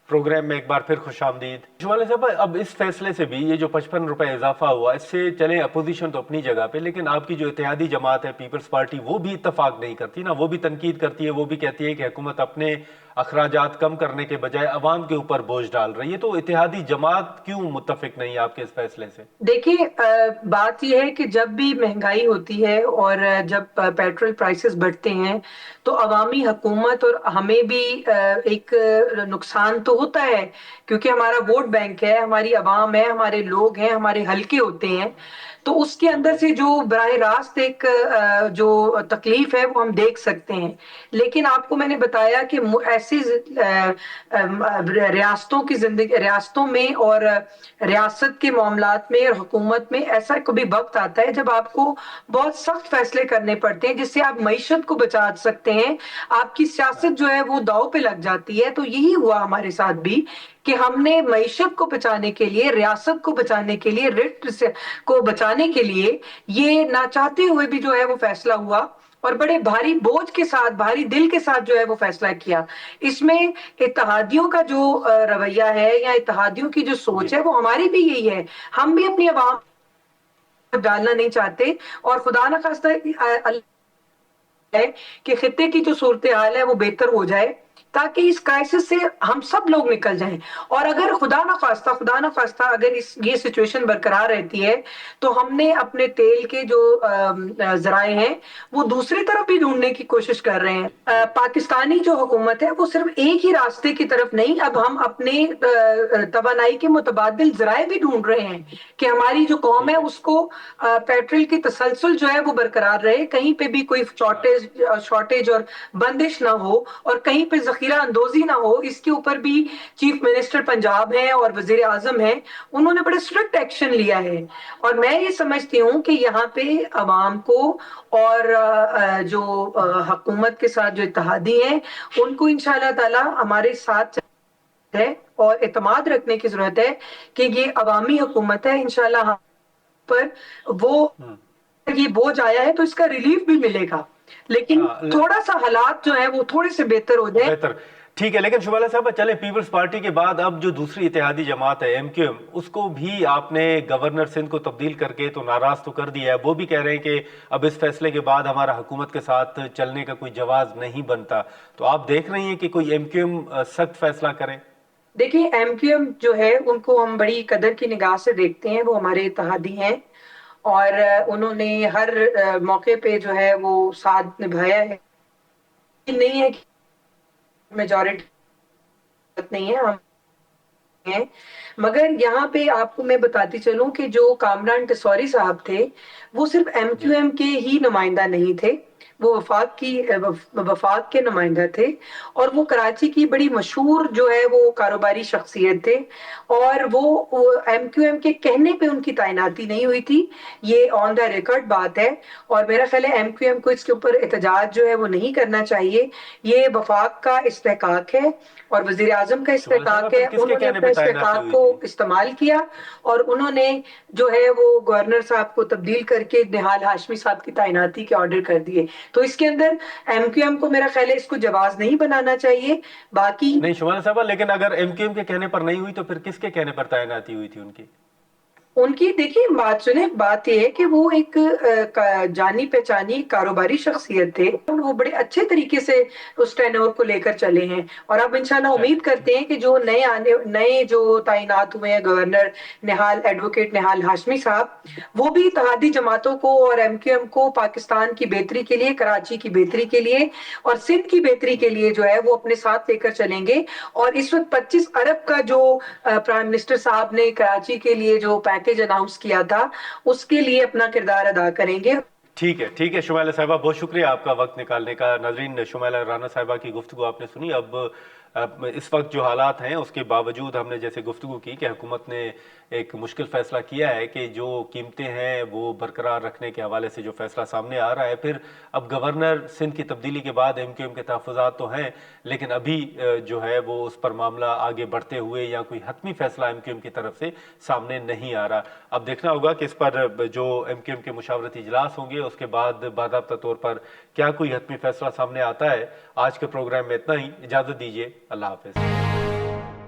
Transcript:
Programme में एक बार फिर खुश आमदीद। जुवाले साहब, अब इस फैसले से भी ये जो 55 रुपए इजाफा हुआ, इससे चले अपोजिशन तो अपनी जगह पे, लेकिन आपकी जो इत्तेहादी जमात है पीपल्स पार्टी, वो भी इत्तफाक नहीं करती ना, वो भी तनकीद करती है, वो भी कहती है कि हुकूमत अपने अखराजात कम करने के बजाय अवाम के ऊपर बोझ डाल रही है। तो इत्तेहादी जमात क्यों मुत्तफिक नहीं है आपके इस फैसले से? देखिए, बात यह है कि जब भी महंगाई होती है और जब पेट्रोल प्राइसेस बढ़ते हैं तो अवामी हुकूमत और हमें भी एक नुकसान तो होता है, क्योंकि हमारा वोट बैंक है, हमारी आवाम है, हमारे लोग हैं, हमारे हलके होते हैं। तो उसके अंदर से जो बराह रास्त एक जो तकलीफ है वो हम देख सकते हैं। लेकिन आपको मैंने बताया कि ऐसी रियासतों की जिंदगी, रियासतों में और रियासत के मामलात में और हुकूमत में ऐसा कभी वक्त आता है जब आपको बहुत सख्त फैसले करने पड़ते हैं, जिससे आप मईशत को बचा सकते हैं, आपकी सियासत जो है वो दांव पे लग जाती है। तो यही हुआ हमारे साथ भी कि हमने मईशत को बचाने के लिए, रियासत को बचाने के लिए, रिट को बचाने के लिए ये ना चाहते हुए भी जो है वो फैसला हुआ, और बड़े भारी बोझ के साथ, भारी दिल के साथ जो है वो फैसला किया। इसमें इत्तेहादियों का जो रवैया है या इत्तेहादियों की जो सोच जी। है वो हमारी भी यही है। हम भी अपनी आवाम को डालना नहीं चाहते, और खुदा ना खास्ता है कि खित्ते की जो सूरत हाल है वो बेहतर हो जाए, ताकि इस क्राइसिस से हम सब लोग निकल जाएं। और अगर खुदा ना खास्ता अगर इस ये सिचुएशन बरकरार रहती है तो हमने अपने तेल के जो जराए हैं वो दूसरी तरफ भी ढूंढने की कोशिश कर रहे हैं। पाकिस्तानी जो हुकूमत है वो सिर्फ एक ही रास्ते की तरफ नहीं, अब हम अपने तवानाई के मुतबादिल जराए भी ढूंढ रहे हैं कि हमारी जो कौम है ठीक है। उसको पेट्रोल की तसलसल जो है वो बरकरार रहे, कहीं पे भी कोई शॉर्टेज और बंदिश ना हो, और कहीं पे जखीरा अंदोजी ना हो। इसके ऊपर भी चीफ मिनिस्टर पंजाब है और वजीर आजम है, उन्होंने बड़े स्ट्रिक्ट एक्शन लिया है। और मैं ये समझती हूँ कि यहाँ पे अवाम को और जो हुकूमत के साथ जो इत्तेहादी हैं उनको इंशाल्लाह ताला हमारे साथ है और एतमाद रखने की जरूरत है कि ये अवामी हुकूमत है। इंशाल्लाह हम पर वो हम्म। ये बोझ आया है तो इसका रिलीफ भी मिलेगा, लेकिन हाँ, थोड़ा सा हालात जो है वो थोड़े से बेहतर हो जाए। बेहतर। ठीक है, लेकिन शुबाला साहब चले, पीपल्स पार्टी के बाद अब जो दूसरी इत्तेहादी जमात है एमक्यूएम, उसको भी आपने गवर्नर सिंध को तब्दील करके तो नाराज तो कर दिया है। वो भी कह रहे हैं कि अब इस फैसले के बाद हमारा हुकूमत के साथ चलने का कोई जवाज नहीं बनता। तो आप देख रही हैं कि कोई एमक्यूएम सख्त फैसला करे? देखिए, एमक्यूएम जो है उनको हम बड़ी कदर की निगाह से देखते हैं, वो हमारे इत्तेहादी हैं, और उन्होंने हर मौके पे जो है वो साथ निभाया है। नहीं है कि मेजोरिटी नहीं है, हम हैं। मगर यहाँ पे आपको मैं बताती चलूं कि जो कामरान टिसौरी साहब थे वो सिर्फ जी। एमक्यूएम के ही नुमाइंदा नहीं थे, वो वफाक के नुमाइंदा थे, और वो कराची की बड़ी मशहूर जो है वो कारोबारी शख्सियत थे। और वो एमक्यूएम के कहने पे उनकी तैनाती नहीं हुई थी, ये ऑन द रिकॉर्ड बात है। और मेरा ख्याल है एमक्यूएम को इसके ऊपर एहतजाज जो है वो नहीं करना चाहिए। ये वफाक का इस्तेहकाक है और वजीर आजम का शुबाला साहब इस्तेहकाक फिर है। किसके उन्होंने कहने अपने पे तैनाती इस्तेहकाक हुई को थी? इस्तेमाल किया, और उन्होंने जो है वो गवर्नर साहब को तब्दील करके निहाल हाशमी साहब की तैनाती के ऑर्डर कर दिए। तो इसके अंदर एमक्यूएम को मेरा ख्याल है इसको जवाब नहीं बनाना चाहिए। बाकी नहीं शुबाला साहब, लेकिन अगर एमक्यूएम के कहने पर नहीं हुई तो फिर किसके कहने पर तैनाती हुई थी उनकी? उनकी, देखिए बात सुने, बात यह है कि वो एक जानी पहचानी कारोबारी शख्सियत थे, वो बड़े अच्छे तरीके से उस टेन्योर को लेकर चले हैं। और अब इंशाल्लाह चले उम्मीद ठीक। करते हैं कि जो नए जो तैनात हुए हैं गवर्नर निहाल, एडवोकेट निहाल हाशमी साहब, वो भी इत्तेहादी जमातों को और एमक्यूएम को पाकिस्तान की बेहतरी के लिए, कराची की बेहतरी के लिए और सिंध की बेहतरी के लिए जो है वो अपने साथ लेकर चलेंगे। और इस वक्त 25 अरब का जो प्राइम मिनिस्टर साहब ने कराची के लिए जो पैकेज अनाउंस किया था उसके लिए अपना किरदार अदा करेंगे। ठीक है, ठीक है शुमाइला साहिबा, बहुत शुक्रिया आपका वक्त निकालने का। नाजरीन, शुमाइला राना साहिबा की गुफ्तगू आपने सुनी। अब इस वक्त जो हालात हैं उसके बावजूद हमने जैसे गुफ्तगू की कि हुकूमत ने एक मुश्किल फैसला किया है कि जो कीमतें हैं वो बरकरार रखने के हवाले से जो फैसला सामने आ रहा है, फिर अब गवर्नर सिंध की तब्दीली के बाद एमक्यूएम के तहफ़्फ़ुज़ात तो हैं, लेकिन अभी जो है वो उस पर मामला आगे बढ़ते हुए या कोई हतमी फैसला एमक्यूएम की तरफ से सामने नहीं आ रहा। अब देखना होगा कि इस पर जो एमक्यूएम के मुशावरती इजलास होंगे उसके बाद बाकायदा तौर पर क्या कोई हतमी फैसला सामने आता है। आज के प्रोग्राम में इतना ही, इजाज़त दीजिए, अल्लाह हाफ़िज़।